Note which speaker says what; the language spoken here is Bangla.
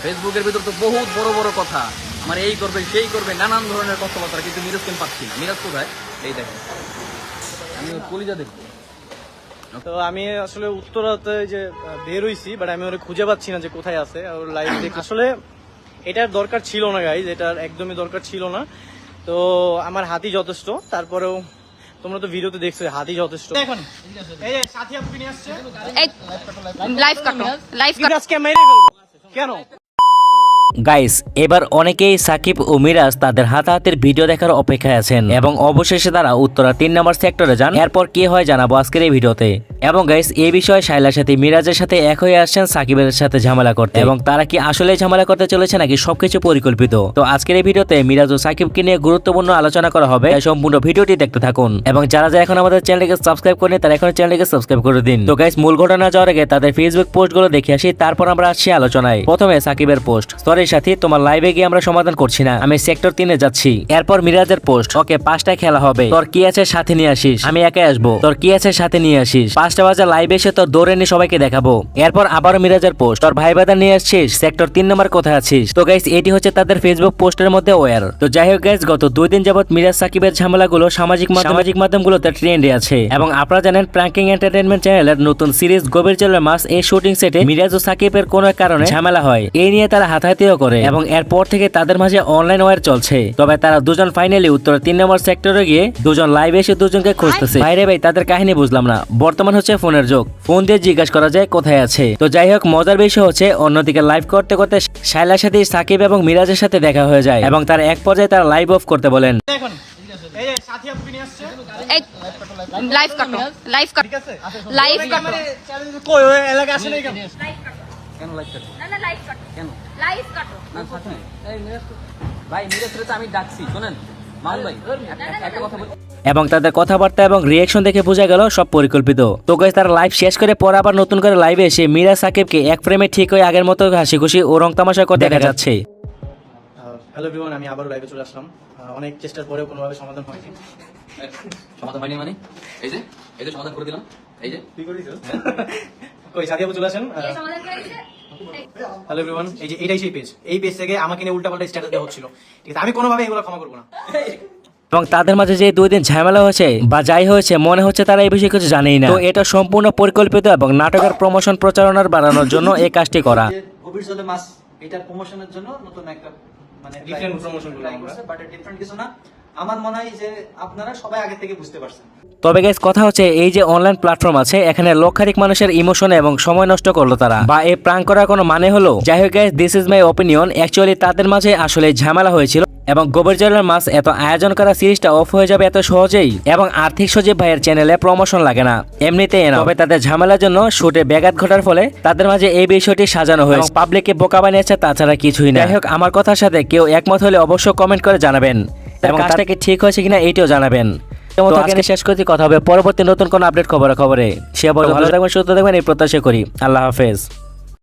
Speaker 1: ফেসবুকের ভিতর তো বহুত বড় বড় কথা, মানে এই করবে সেই করবে নানান ধরনের কথাবার্তা, কিন্তু মিরাজ কেন পাচ্ছি না। মিরাজ কোথায়? এই দেখেন, আমি কলিজা দেখবো।
Speaker 2: তো আমি আসলে উত্তরাতে যে বের হইছি, বাট আমি ওরে খুঁজে পাচ্ছি না যে কোথায় আছে। আর লাইভ দেখ আসলে এটার দরকার ছিল না গাইজ, এটার একদমই দরকার ছিল না। তো আমার হাতি যথেষ্ট, তারপরেও তোমরা তো ভিডিওতে দেখছো হাতি যথেষ্ট। এখন এই যে সাথী আপনি নিয়ে আসছে,
Speaker 3: লাইভ কাটো, লাইভ কাটো।
Speaker 2: আজকে মেরে ফেলবো কেন?
Speaker 4: গাইস, এবার অনেকেই সাকিব ও মিরাজ তাদের হাতাহাতির ভিডিও দেখার অপেক্ষায় আছেন এবং অবশেষে তারা উত্তরা 3 নম্বর সেক্টরে যান। এরপর কি হয় জানাবো আজকের এই ভিডিওতে। এবং গাইস, এই বিষয়ে শাইলার সাথে মিরাজের সাথে এক হয়ে আসছেন সাকিবের সাথে ঝামেলা করতে, এবং তারা কি আসলে ঝামেলা করতে চলেছে নাকি সবকিছু পরিকল্পিত। তো আজকের এই ভিডিওতে মিরাজ ও সাকিবকে নিয়ে গুরুত্বপূর্ণ আলোচনা করা হবে, তাই সম্পূর্ণ ভিডিওটি দেখতে থাকুন। এবং যারা এখন আমাদের চ্যানেলকে সাবস্ক্রাইব করেনি তারা এখন চ্যানেলকে সাবস্ক্রাইব করে দিন। তো গাইস, মূল ঘটনা যাওয়ার আগে তাদের ফেসবুক পোস্টগুলো দেখে আসি, তারপর আমরা আসছি আলোচনায়। প্রথমে সাকিবের পোস্ট, সরি সাথী, তোমার লাইভে গিয়ে আমরা সমাধান করছি না, আমি সেক্টর 3-এ যাচ্ছি। এরপর মিরাজের পোস্ট, ওকে 5টায় খেলা হবে, তোর কি আছে সাথে নিয়ে আসিস, আমি একাই আসবো, তোর কি আছে সাথে নিয়ে আসিস, 5টা বাজে লাইভে এসে তোর দৌড়ে নিয়ে সবাইকে দেখাবো। এরপর আবারও মিরাজের পোস্ট, তোর ভাই বাদা নিয়ে আসছিস, সেক্টর 3 নম্বর কোথায় আছিস। তো গাইস, এটি হচ্ছে তাদের ফেসবুক পোস্টের মধ্যে ওয়ার। তো যাই হোক গাইস, গত 2 দিন যাবত মিরাজ সাকিবের ঝামেলাগুলো সামাজিক মাধ্যমগুলোতে ট্রেন্ডে আছে। এবং আপনারা জানেন প্র্যাঙ্কিং এন্টারটেইনমেন্ট চ্যানেলের নতুন সিরিজ গভীর জলের মাছ এই শুটিং সেটে মিরাজ ও সাকিবের কোনো কারণে ঝামেলা হয়, এই নিয়ে তারা হাতাহাতিও করে এবং এরপর থেকে তাদের মাঝে অনলাইন ওয়ার চলছে। তবে তারা দুজন ফাইনালি উত্তর 3 নম্বর সেক্টরে গিয়ে দুজন লাইভে এসে দুজনকে খুঁজতেছে। ভাইরে ভাই, তাদের কাহিনী বুঝলাম না। বর্তমান হচ্ছে ফোনের যুগ, ফোন দিয়ে জিজ্ঞাসা করা যায় কোথায় আছে। তো যাই হোক, মজার বিষয় হচ্ছে অন্যদিকে লাইভ করতে করতে শাইলার সাথে সাকিব এবং মিরাজের সাথে দেখা হয়ে যায় এবং তার এক পর্যায়ে তারা লাইভ অফ করতে বলেন।
Speaker 2: এখন এই যে সাথী আপনি নিয়ে আসছে,
Speaker 3: লাইভ কাটো, লাইভ কাটো,
Speaker 2: ঠিক আছে?
Speaker 3: লাইভ কাটো।
Speaker 2: চ্যানেল কই ওই এলাকা আসে নাই কেন?
Speaker 1: কেন লাইভ কাটো?
Speaker 3: না না, লাইভ কাটো,
Speaker 1: কেন
Speaker 3: লাইভ কাটো।
Speaker 1: না থাক না। এই মিরাজ ভাই, মিরাজরে তো আমি ডাকছি, শোনেন মান ভাই, একটা কথা বলি।
Speaker 4: এবং তাদের কথাবার্তা এবং রিয়াকশন দেখে বোঝা গেল সব পরিকল্পিত। তো গাইস, তারা লাইভ শেষ করে পর আবার নতুন করে লাইভে এসে মিরাজ সাকিবকে এক ফ্রেমে ঠিক হয়ে আগের মতো হাসি খুশি ও রং তামাশা করে দেখা যাচ্ছে।
Speaker 2: হ্যালো এভরিওয়ান, আমি আবারও লাইভে চলে আসলাম। অনেক চেষ্টার পরেও কোনোভাবে সমাধান হয়নি।
Speaker 1: সমাধান হয়নি মানে এই যে সমাধান করে দিলাম। এই যে
Speaker 2: কি করিস? কই সাথী আপু চলে আসেন।
Speaker 3: কে সমাধান করে দিছে?
Speaker 2: হ্যালো এভরিওয়ান, এই যে এটাই সেই পেজ। এই পেজ থেকে আমাকে নিয়ে উল্টাপাল্টা স্ট্যাটাস দেওয়া হচ্ছিল, ঠিক আছে? আমি কোনোভাবে এগুলো ক্ষমা করবো না।
Speaker 4: এবং তাদের মাঝে যে 2 দিন ঝামেলা হয়েছে বা যাই হয়েছে, মনে হচ্ছে তারা এই বিষয়ে কিছু জানেই না। তো এটা সম্পূর্ণ পরিকল্পিত এবং নাটকের প্রমোশন প্রচারণার বাড়ানোর জন্য এই কাজটি করা।
Speaker 5: গভীর জলে মাছ এটা প্রমোশনের জন্য নতুন একটা মানে
Speaker 2: ডিফারেন্ট প্রমোশন গুলো আমরা,
Speaker 5: বাট ডিফারেন্ট কিছু না। আমার মনে হয় যে আপনারা সবাই আগে থেকে বুঝতে পারছেন।
Speaker 4: তবে গাইস, কথা হচ্ছে এই যে অনলাইন প্ল্যাটফর্ম আছে, এখানে লক্ষাধিক মানুষের ইমোশনে এবং সময় নষ্ট করলো তারা, বা এই প্রাঙ্ক করার কোনো মানে হলো? যাই হোক guys, this is my opinion. Actually তাদের মাঝে আসলে ঝামেলা হয়েছিল এবং গভীর জলের মাছ এত আয়োজন করা সিরিজটা অফ হয়ে যাবে এত সহজেই, এবং আর্থিক সজীব ভাইয়ের চ্যানেলে প্রমোশন লাগে না, এমনিতেই না। তবে তাদের ঝামেলার জন্য শুটে ব্যাঘাত ঘটার ফলে তাদের মাঝে এই বিষয়টি সাজানো হয়েছে, পাবলিককে বোকা বানিয়েছে, তাছাড়া কিছুই না। যাই হোক, আমার কথার সাথে কেউ একমত হলে অবশ্যই কমেন্ট করে জানাবেন এবং কাজটা কি ঠিক হয়েছে কিনা এইটাও জানাবেন। তো আজকে শেষ করতে কথা হবে পরবর্তী নতুন কোন আপডেট খবরে। সে ভালো থাকবেন, সুস্থ থাকবেন, এই প্রত্যাশা করি। আল্লাহ হাফেজ।